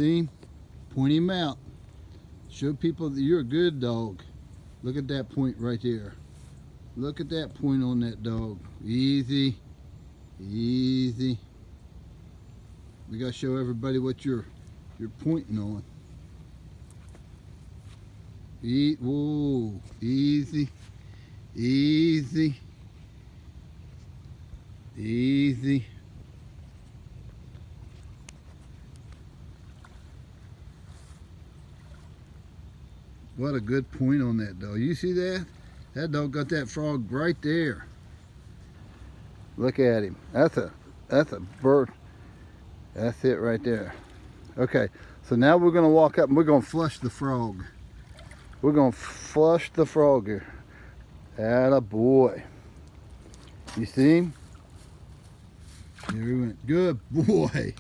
See? Point him out. Show people that you're a good dog. Look at that point right there. Look at that point on that dog. Easy. Easy. We gotta show everybody what you're pointing on. Whoa. Easy. Easy. Easy. What a good point on that dog. You see that? That dog got that frog right there. Look at him. That's a bird. That's it right there. Okay, so now we're gonna walk up and we're gonna flush the frog. We're gonna flush the frog here. Atta boy. You see him? Here he went. Good boy.